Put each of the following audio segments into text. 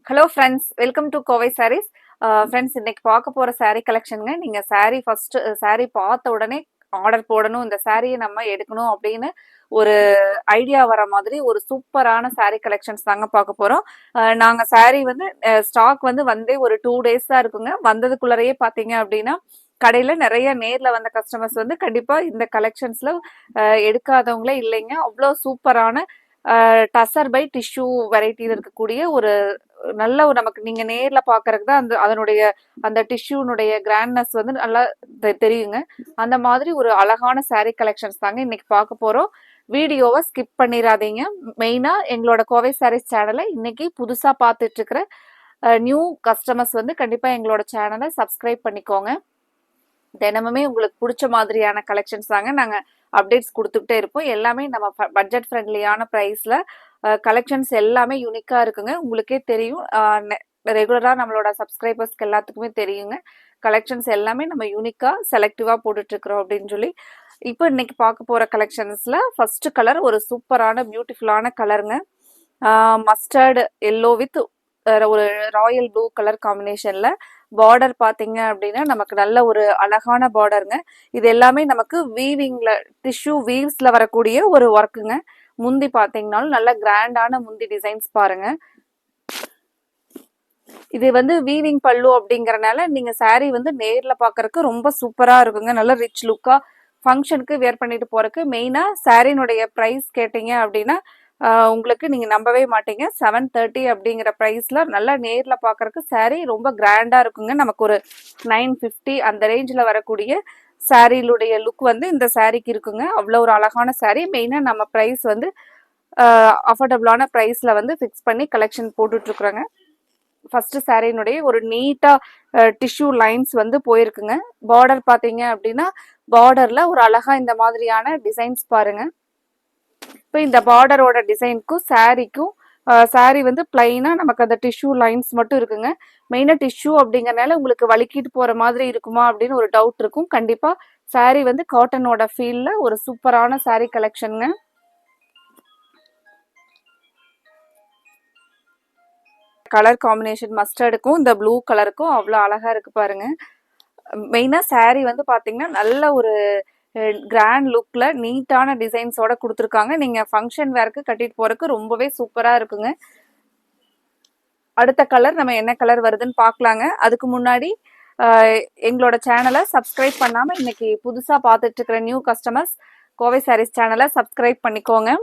Hello friends, welcome to Kovai sarees. Friends, இன்னைக்கு பார்க்க போற saree கலெக்ஷனுங்க. நீங்க saree ஃபர்ஸ்ட் saree பார்த்த உடனே ஆர்டர் போடணும், இந்த சாரியை நம்ம எடுக்கணும் அப்படின்னு ஒரு ஐடியா வர மாதிரி ஒரு சூப்பரான saree கலெக்ஷன்ஸ் தாங்க பார்க்க போறோம். நாங்க saree வந்து ஸ்டாக் வந்து வந்தே ஒரு 2 டேஸ் தான் இருக்குங்க. வந்ததுக்குள்ளரையே பார்த்தீங்க அப்படின்னா கடையில நிறைய நேர்ல வந்த கஸ்டமர்ஸ் வந்து கண்டிப்பா இந்த கலெக்ஷன்ஸ்ல எடுக்காதவங்களே இல்லைங்க. அவ்வளோ சூப்பரான டசர் பை டிஷ்யூ வெரைட்டியில் இருக்கக்கூடிய ஒரு நல்ல ஒரு நமக்கு நீங்க நேர்ல பாக்குறதுக்கு தான் அதனுடைய அந்த டிஷ்யூனுடைய கிராண்ட்னஸ் வந்து நல்லா தெரியுங்க. அந்த மாதிரி ஒரு அழகான saree கலெக்ஷன்ஸ் தாங்க இன்னைக்கு பார்க்க போறோம். வீடியோவை ஸ்கிப் பண்ணிடாதீங்க. மெயினா எங்களோட கோவை சாரீஸ் சேனலை இன்னைக்கு புதுசா பார்த்துட்டு இருக்கிற நியூ கஸ்டமர்ஸ் வந்து கண்டிப்பா எங்களோட சேனலை சப்ஸ்கிரைப் பண்ணிக்கோங்க. தினமுமே உங்களுக்கு பிடிச்ச மாதிரியான கலெக்ஷன்ஸ் தாங்க நாங்க அப்டேட்ஸ் கொடுத்துக்கிட்டே இருப்போம். எல்லாமே நம்ம பட்ஜெட் ஃப்ரெண்ட்லியான ப்ரைஸ்ல கலெக்ஷன்ஸ் எல்லாமே யூனிக்கா இருக்குங்க. உங்களுக்கே தெரியும், ரெகுலரா நம்மளோட சப்ஸ்கிரைபர்ஸ்க்கு எல்லாத்துக்குமே தெரியுங்க. கலெக்ஷன்ஸ் எல்லாமே நம்ம யூனிக்கா செலக்டிவா போட்டுட்டு இருக்கிறோம் அப்படின்னு சொல்லி. இப்போ இன்னைக்கு பார்க்க போற கலெக்ஷன்ஸ்ல ஃபர்ஸ்ட் கலர் ஒரு சூப்பரான பியூட்டிஃபுல்லான கலருங்க. மஸ்டர்டு எல்லோ வித் ஒரு ராயல் ப்ளூ கலர் காம்பினேஷன்ல பார்டர் பாத்தீங்க அப்படின்னா நமக்கு நல்ல ஒரு அழகான பார்டருங்க. இது எல்லாமே நமக்கு வீவிங்ல டிஷ்யூ வீவ்ஸ்ல வரக்கூடிய ஒரு ஒர்க்குங்க. முந்தி பாத்தீங்கன்னாலும் நல்ல கிராண்டான முந்தி டிசைன்ஸ் பாருங்க. இது வந்து வீவிங் பல்லு அப்படிங்கறனால நீங்க saree வந்து நேர்ல பாக்குறதுக்கு ரொம்ப சூப்பரா இருக்குங்க. நல்ல ரிச் லுக்கா ஃபங்க்ஷனுக்கு வேர் பண்ணிட்டு போறதுக்கு. மெயினா சாரினுடைய பிரைஸ் கேட்டீங்க அப்படின்னா உங்களுக்கு நீங்க நம்பவே மாட்டீங்க. 730 அப்படிங்கிற பிரைஸ்ல நல்லா நேர்ல பாக்குறதுக்கு saree ரொம்ப கிராண்டா இருக்குங்க. நமக்கு ஒரு 950 அந்த ரேஞ்சில் வரக்கூடிய சாரிலுடைய லுக் வந்து இந்த சாரிக்கு இருக்குங்க. அவ்வளோ ஒரு அழகான saree. மெயினா நம்ம பிரைஸ் வந்து அஃபோர்டபுளான பிரைஸ்ல வந்து ஃபிக்ஸ் பண்ணி கலெக்ஷன் போட்டுட்டு இருக்கிறோங்க. ஃபர்ஸ்ட் சாரினுடைய ஒரு நீட்டா டிஷ்யூ லைன்ஸ் வந்து போயிருக்குங்க. பார்டர் பாத்தீங்க அப்படின்னா பார்டர்ல ஒரு அழகா இந்த மாதிரியான டிசைன்ஸ் பாருங்க. இப்போ இந்த பார்டரோட டிசைனுக்கும் சாரிக்கும் சாரி வந்து பிளைனா நமக்கு அந்த டிஷ்யூ லைன்ஸ் மட்டும் இருக்குங்க. மெயினா டிஷ்யூ அப்படிங்கறனால உங்களுக்கு வலிக்கிட்டு போற மாதிரி இருக்குமா அப்படின்னு ஒரு டவுட் இருக்கும். கண்டிப்பா சாரி வந்து காட்டனோட ஃபீல்ல ஒரு சூப்பரான சாரி கலெக்ஷனுங்க. கலர் காம்பினேஷன் மஸ்டர்டுக்கும் இந்த ப்ளூ கலருக்கும் அவ்வளோ அழகா இருக்கு பாருங்க. மெயினா சாரி வந்து பாத்தீங்கன்னா நல்ல ஒரு கிராண்ட் லுக்ல நீட்டான டிசைன்ஸோட கொடுத்துருக்காங்க. நீங்க ஃபங்க்ஷன் வேர்க்கு கட்டிட்டு போறதுக்கு ரொம்பவே சூப்பரா இருக்குங்க. அடுத்த கலர் நம்ம என்ன கலர் வருதுன்னு பார்க்கலாங்க. அதுக்கு முன்னாடி எங்களோட சேனலை சப்ஸ்கிரைப் பண்ணாம இன்னைக்கு புதுசா பார்த்துட்டு இருக்கிற நியூ கஸ்டமர்ஸ் கோவை சாரீஸ் சேனலை சப்ஸ்கிரைப் பண்ணிக்கோங்க.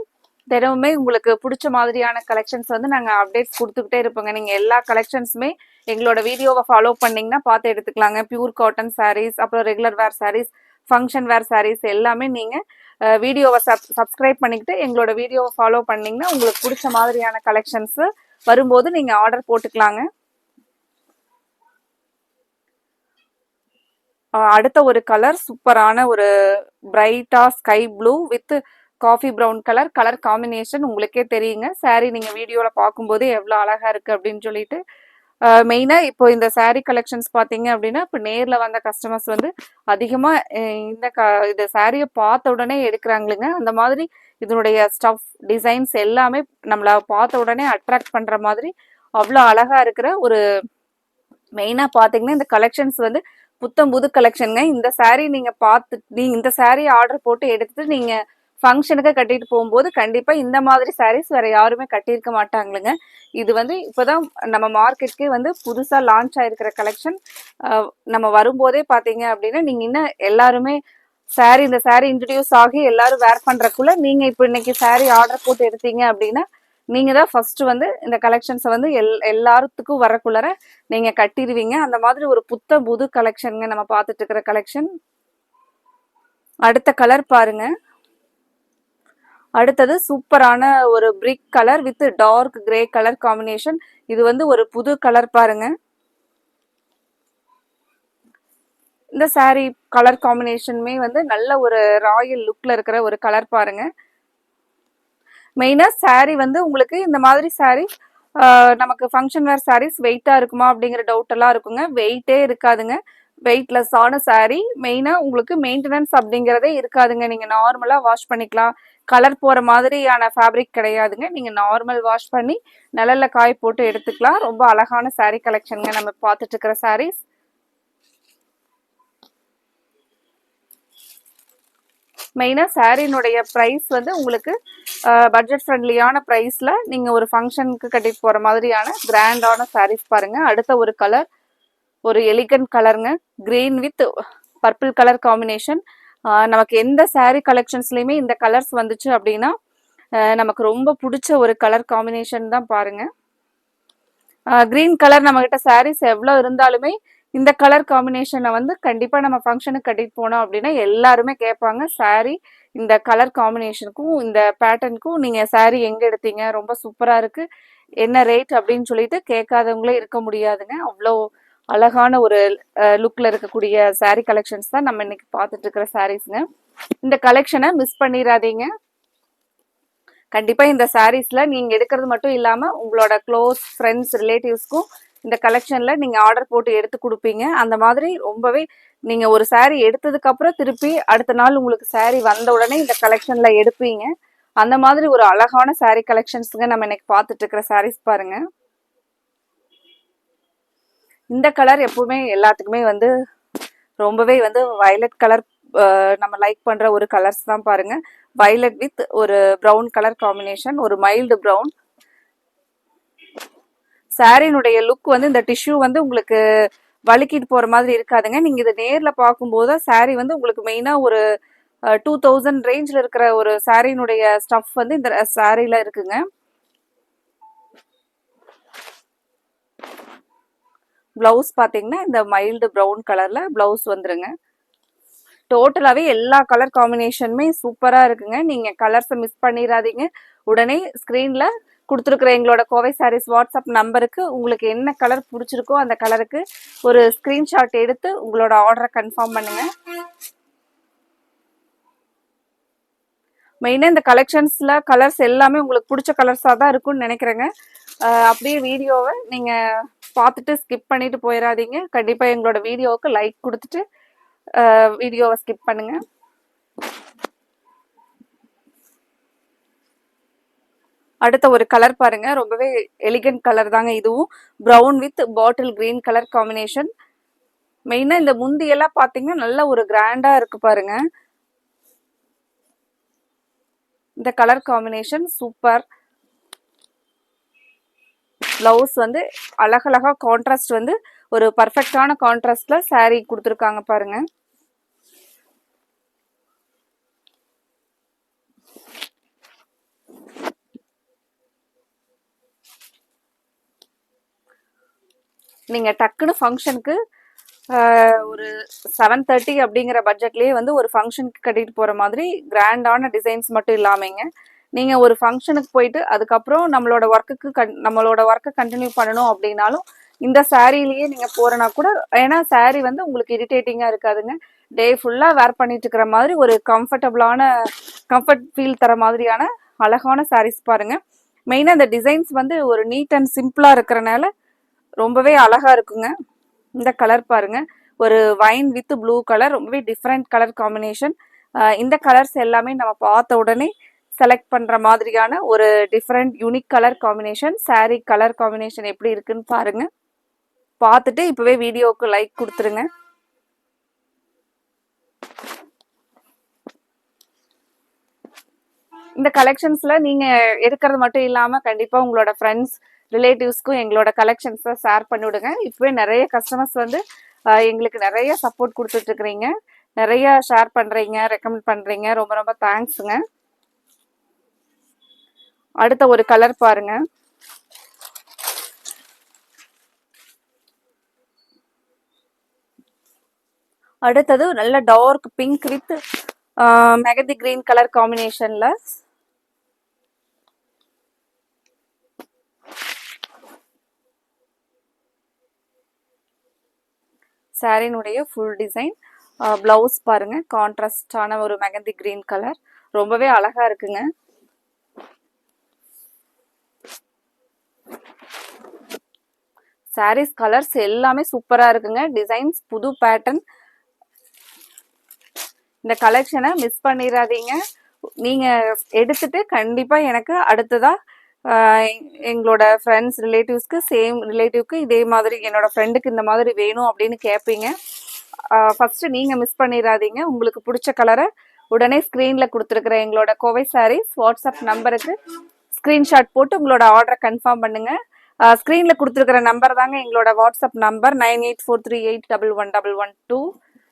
தினமுமே உங்களுக்கு பிடிச்ச மாதிரியான கலெக்ஷன்ஸ் வந்து நாங்கள் அப்டேட்ஸ் கொடுத்துக்கிட்டே இருப்போங்க. நீங்கள் எல்லா கலெக்ஷன்ஸுமே எங்களோட வீடியோவை ஃபாலோ பண்ணிங்கன்னா பார்த்து எடுத்துக்கலாங்க. பியூர் காட்டன் சாரீஸ், அப்புறம் regular wear sarees, function wear sarees எல்லாமே நீங்கள் வீடியோவை சப்ஸ்கிரைப் பண்ணிக்கிட்டு எங்களோட வீடியோவை ஃபாலோ பண்ணிங்கன்னா உங்களுக்கு பிடிச்ச மாதிரியான கலெக்ஷன்ஸ் வரும்போது நீங்கள் ஆர்டர் போட்டுக்கலாங்க. அடுத்த ஒரு கலர் சூப்பரான ஒரு பிரைட்டா sky blue with coffee brown colour combination உங்களுக்கே தெரியுங்க. சாரீ நீங்க வீடியோல பார்க்கும்போது எவ்வளவு அழகா இருக்கு அப்படின்னு சொல்லிட்டு. மெயினா இப்போ இந்த சாரீ கலெக்ஷன்ஸ் பாத்தீங்க அப்படின்னா இப்போ நேர்ல வந்த கஸ்டமர்ஸ் வந்து அதிகமா இந்த சாரியை பார்த்த உடனே எடுக்கிறாங்களுங்க. அந்த மாதிரி இதனுடைய ஸ்டஃப் டிசைன்ஸ் எல்லாமே நம்மள பார்த்த உடனே அட்ராக்ட் பண்ற மாதிரி அவ்வளோ அழகா இருக்கிற ஒரு மெயினா பாத்தீங்கன்னா இந்த கலெக்ஷன்ஸ் வந்து புத்தம் புது கலெக்ஷனுங்க. இந்த சாரீ நீங்க இந்த சாரீ ஆர்டர் போட்டு எடுத்துட்டு நீங்க ஃபங்க்ஷனுக்கு கட்டிட்டு போகும்போது கண்டிப்பா இந்த மாதிரி சாரீஸ் வேற யாருமே கட்டியிருக்க மாட்டாங்களுங்க. இது வந்து இப்போதான் நம்ம மார்க்கெட்டுக்கே வந்து புதுசா லான்ச் ஆயிருக்கிற கலெக்ஷன். நம்ம வரும்போதே பாத்தீங்க அப்படின்னா நீங்க இன்னும் எல்லாருமே இந்த சாரீ இன்ட்ரடியூஸ் ஆகி எல்லாரும் வேர் பண்றதுக்குள்ள நீங்க இப்போ இன்னைக்கு சாரீ ஆர்டர் போட்டு எடுத்தீங்க அப்படின்னா நீங்க தான் ஃபர்ஸ்ட் வந்து இந்த கலெக்ஷன்ஸை வந்து எல்லாத்துக்கும் வரக்குள்ளர நீங்க கட்டிடுவீங்க. அந்த மாதிரி ஒரு புத்த புது கலெக்ஷனுங்க நம்ம பார்த்துட்டு இருக்கிற கலெக்ஷன். அடுத்த கலர் பாருங்க. அடுத்தது சூப்பரான ஒரு brick colour with dark grey colour combination. இது வந்து ஒரு புது கலர் பாருங்க. இந்த சாரீ கலர் காம்பினேஷனுமே வந்து நல்ல ஒரு ராயல் லுக்ல இருக்கிற ஒரு கலர் பாருங்க. மெயினா சாரீ வந்து உங்களுக்கு இந்த மாதிரி சாரீ நமக்கு ஃபங்க்ஷன் வேர் சாரீஸ் வெயிட்டா இருக்குமா அப்படிங்கிற டவுட் எல்லாம் இருக்குங்க. வெயிட்டே இருக்காதுங்க. வெயிட்லெஸ்ஸான சாரீ. மெயினா உங்களுக்கு மெயின்டெனன்ஸ் அப்படிங்கிறதே இருக்காதுங்க. நீங்க நார்மலா வாஷ் பண்ணிக்கலாம். கலர் போற மாதிரியான ஃபேப்ரிக் கிடையாதுங்க. நீங்க நார்மல் வாஷ் பண்ணி நிழல்ல காய போட்டு எடுத்துக்கலாம். ரொம்ப அழகான saree கலெக்ஷனுங்க நம்ம பார்த்துட்டு இருக்கிற sarees. மெயினா சாரினுடைய பிரைஸ் வந்து உங்களுக்கு பட்ஜெட் ஃப்ரெண்ட்லியான பிரைஸ்ல நீங்க ஒரு ஃபங்க்ஷனுக்கு கட்டிட்டு போற மாதிரியான கிராண்டான sarees பாருங்க. அடுத்த ஒரு கலர், ஒரு எலிகன்ட் கலருங்க. Green with purple colour combination. நமக்கு எந்த saree கலெக்ஷன்ஸ்லயுமே இந்த கலர்ஸ் வந்துச்சு அப்படின்னா நமக்கு ரொம்ப பிடிச்ச ஒரு கலர் காம்பினேஷன் தான் பாருங்க. கிரீன் கலர் நம்ம கிட்ட sarees எவ்வளவு இருந்தாலுமே இந்த கலர் காம்பினேஷனை வந்து கண்டிப்பா நம்ம ஃபங்க்ஷனுக்கு கட்டிட்டு போனோம் அப்படின்னா எல்லாருமே கேட்பாங்க, saree இந்த கலர் காம்பினேஷனுக்கும் இந்த பேட்டர்னுக்கும் நீங்க saree எங்க எடுத்தீங்க, ரொம்ப சூப்பரா இருக்கு, என்ன ரேட் அப்படின்னு சொல்லிட்டு கேட்காதவங்களே இருக்க முடியாதுங்க. அவ்வளோ அழகான ஒரு லுக்ல இருக்கக்கூடிய saree கலெக்ஷன்ஸ் தான் நம்ம இன்னைக்கு பார்த்துட்டு இருக்கிற சாரீஸ்ங்க. இந்த கலெக்ஷனை மிஸ் பண்ணிடாதீங்க. கண்டிப்பா இந்த சாரீஸ்ல நீங்க எடுக்கிறது மட்டும் இல்லாம உங்களோட க்ளோஸ் ஃப்ரெண்ட்ஸ் ரிலேட்டிவ்ஸ்க்கும் இந்த கலெக்ஷன்ல நீங்க ஆர்டர் போட்டு எடுத்து கொடுப்பீங்க. அந்த மாதிரி ரொம்பவே நீங்க ஒரு saree எடுத்ததுக்கு அப்புறம் திருப்பி அடுத்த நாள் உங்களுக்கு saree வந்த உடனே இந்த கலெக்ஷன்ல எடுப்பீங்க. அந்த மாதிரி ஒரு அழகான saree கலெக்ஷன்ஸ்ங்க நம்ம இன்னைக்கு பார்த்துட்டு இருக்கிற sarees பாருங்க. இந்த கலர் எப்பவுமே எல்லாத்துக்குமே வந்து ரொம்பவே வந்து வயலட் கலர் நம்ம லைக் பண்ற ஒரு கலர்ஸ் தான் பாருங்க. வயலட் வித் ஒரு ப்ரௌன் கலர் காம்பினேஷன், ஒரு மைல்டு ப்ரௌன். சாரினுடைய லுக் வந்து இந்த டிஷ்யூ வந்து உங்களுக்கு வலிக்கிட்டு போற மாதிரி இருக்காதுங்க. நீங்க இதை நேர்ல பார்க்கும்போது சாரி வந்து உங்களுக்கு மெயினா ஒரு 2000 ரேஞ்சில் இருக்கிற ஒரு சாரினுடைய ஸ்டஃப் வந்து இந்த சாரியில இருக்குங்க. பிளவுஸ் பாத்தீங்கன்னா இந்த மைல்டு ப்ரௌன் கலர்ல பிளவுஸ் வந்துருங்க. டோட்டலாவே எல்லா கலர் காம்பினேஷனுமே சூப்பரா இருக்குங்க. நீங்க கலர்ஸை மிஸ் பண்ணிடாதீங்க. உடனே ஸ்கிரீன்ல கொடுத்துருக்குற எங்களோட கோவை சாரீஸ் வாட்ஸ்அப் நம்பருக்கு உங்களுக்கு என்ன கலர் பிடிச்சிருக்கோ அந்த கலருக்கு ஒரு ஸ்கிரீன்ஷாட் எடுத்து உங்களோட ஆர்டரை கன்ஃபார்ம் பண்ணுங்க. மெயினாக இந்த கலெக்ஷன்ஸ்ல கலர்ஸ் எல்லாமே உங்களுக்கு பிடிச்ச கலர்ஸாக தான் இருக்கும்னு நினைக்கிறேங்க. அப்படியே வீடியோவை நீங்க பார்த்துட்டு ஸ்கிப் பண்ணிட்டு போயிடாதீங்க. கண்டிப்பா எங்களோட வீடியோவுக்கு லைக் கொடுத்துட்டு வீடியோவை ஸ்கிப் பண்ணுங்க. அடுத்த ஒரு கலர் பாருங்க, ரொம்பவே எலிகன்ட் கலர் தாங்க இதுவும். Brown with bottle green colour combination. மெயினா இந்த முந்தியெல்லாம் பாத்தீங்கன்னா நல்ல ஒரு கிராண்டா இருக்கு பாருங்க. இந்த கலர் காம்பினேஷன் சூப்பர். பிளவுஸ் வந்து அழகழகா கான்ட்ராஸ்ட் வந்து ஒரு பர்ஃபெக்டான கான்ட்ராஸ்ட்ல saree கொடுத்துருக்காங்க பாருங்க. நீங்க டக்குன்னு ஃபங்க்ஷனுக்கு ஒரு 730 அப்படிங்கிற பட்ஜெட்லயே வந்து ஒரு ஃபங்க்ஷனுக்கு கட்டிட்டு போற மாதிரி கிராண்டான டிசைன்ஸ் மட்டும் இல்லாமங்க, நீங்க ஒரு ஃபங்க்ஷனுக்கு போயிட்டு அதுக்கப்புறம் நம்மளோட ஒர்க்கை கண்டினியூ பண்ணணும் அப்படின்னாலும் இந்த சாரிலேயே நீங்க போறனா கூட, ஏன்னா saree வந்து உங்களுக்கு இரிட்டேட்டிங்கா இருக்காதுங்க. டே ஃபுல்லா வேர் பண்ணிட்டு இருக்கிற மாதிரி ஒரு கம்ஃபர்ட் ஃபீல் தர மாதிரியான அழகான sarees பாருங்க. மெயினா இந்த டிசைன்ஸ் வந்து ஒரு நீட் அண்ட் சிம்பிளா இருக்கிறனால ரொம்பவே அழகா இருக்குங்க. இந்த கலர் பாருங்க, ஒரு வைன் வித் ப்ளூ கலர், ரொம்பவே டிஃப்ரெண்ட் கலர் காம்பினேஷன். இந்த கலர்ஸ் எல்லாமே நம்ம பார்த்த உடனே செலக்ட் பண்ற மாதிரியான ஒரு different unique colour combination. saree colour combination எப்படி இருக்குன்னு பாருங்க. பார்த்துட்டு இப்பவே வீடியோவுக்கு லைக் கொடுத்துருங்க. இந்த கலெக்ஷன்ஸ்ல நீங்க எடுக்கிறது மட்டும் இல்லாம கண்டிப்பா உங்களோட ஃப்ரெண்ட்ஸ் ரிலேட்டிவ்ஸ்க்கும் எங்களோட கலெக்ஷன்ஸை ஷேர் பண்ணிவிடுங்க. இப்பவே நிறைய கஸ்டமர்ஸ் வந்து எங்களுக்கு நிறைய சப்போர்ட் கொடுத்துட்டு இருக்கிறீங்க, நிறைய ஷேர் பண்றீங்க, ரெக்கமெண்ட் பண்றீங்க. ரொம்ப ரொம்ப தேங்க்ஸுங்க. அடுத்த ஒரு கலர் பாருங்க. அடுத்தது நல்ல dark pink with mehndi green colour காம்பினேஷன்ல சாரினுடைய ஃபுல் டிசைன். பிளவுஸ் பாருங்க, கான்ட்ராஸ்டான ஒரு மெகந்தி கிரீன் கலர், ரொம்பவே அழகா இருக்குங்க. சாரீஸ் கலர்ஸ் எல்லாமே சூப்பரா இருக்குங்க. டிசைன்ஸ் புது பேட்டர்ன். இந்த கலெக்ஷனை மிஸ் பண்ணிடாதீங்க. நீங்க எடுத்துட்டு கண்டிப்பா எனக்கு அடுத்ததா எங்களோட ஃப்ரெண்ட்ஸ் ரிலேட்டிவ்ஸ்க்கு சேம் ரிலேட்டிவ்க்கு இதே மாதிரி என்னோட ஃப்ரெண்டுக்கு இந்த மாதிரி வேணும் அப்படின்னு கேட்பீங்க. ஃபர்ஸ்ட் நீங்க மிஸ் பண்ணிடாதீங்க. உங்களுக்கு பிடிச்ச கலரை உடனே ஸ்க்ரீன்ல கொடுத்துருக்குற எங்களோட கோவை சாரீஸ் வாட்ஸ்அப் நம்பருக்கு ஸ்க்ரீன்ஷாட் போட்டு உங்களோட ஆர்டரை கன்ஃபார்ம் பண்ணுங்க. ஸ்க்ரீன்ல கொடுத்துருக்குற நம்பர் தாங்க எங்களோட வாட்ஸ்அப் நம்பர் 9843811112.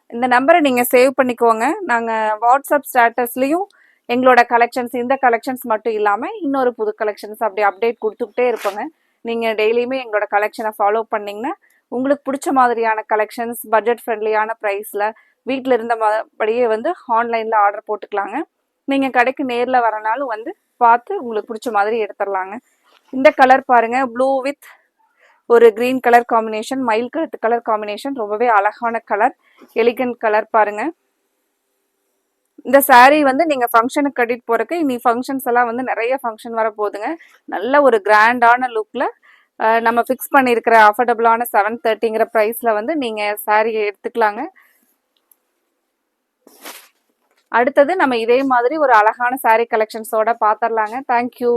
இந்த நம்பரை நீங்க சேவ் பண்ணிக்கோங்க. நாங்க வாட்ஸ்அப் ஸ்டேட்டஸ்லயும் எங்களோட கலெக்ஷன்ஸ் இந்த கலெக்ஷன்ஸ் மட்டும் இல்லாம இன்னொரு புது கலெக்ஷன்ஸ் அப்படி அப்டேட் கொடுத்துக்கிட்டே இருப்போங்க. நீங்க டெய்லியுமே எங்களோட கலெக்ஷனை ஃபாலோ பண்ணீங்கன்னா உங்களுக்கு பிடிச்ச மாதிரியான கலெக்ஷன்ஸ் பட்ஜெட் ஃப்ரெண்ட்லியான ப்ரைஸ்ல வீட்டில் இருந்தபடியே வந்து ஆன்லைன்ல ஆர்டர் போட்டுக்கலாங்க. நீங்க கடைக்கு நேர்ல வரனாலும் வந்து பார்த்து உங்களுக்கு பிடிச்ச மாதிரி எடுத்துடலாங்க. இந்த கலர் பாருங்க, ப்ளூ வித் ஒரு கிரீன் கலர் காம்பினேஷன், மயில் கழுத்து கலர் காம்பினேஷன், ரொம்பவே அழகான கலர், எலிகன்ட் கலர் பாருங்க. இந்த saree வந்து நீங்க ஃபங்க்ஷனுக்கு கட்டிட்டு போறதுக்கு இனி ஃபங்க்ஷன்ஸ் எல்லாம் வந்து நிறைய ஃபங்க்ஷன் வர போகுதுங்க. நல்ல ஒரு கிராண்டான லுக்ல நம்ம ஃபிக்ஸ் பண்ணியிருக்கிற அஃபோர்டபுளான 730ங்கிற ப்ரைஸ்ல வந்து நீங்க saree எடுத்துக்கலாங்க. அடுத்தது நம்ம இதே மாதிரி ஒரு அழகான saree கலெக்ஷன்ஸோட பார்த்துடலாங்க. தேங்க்யூ.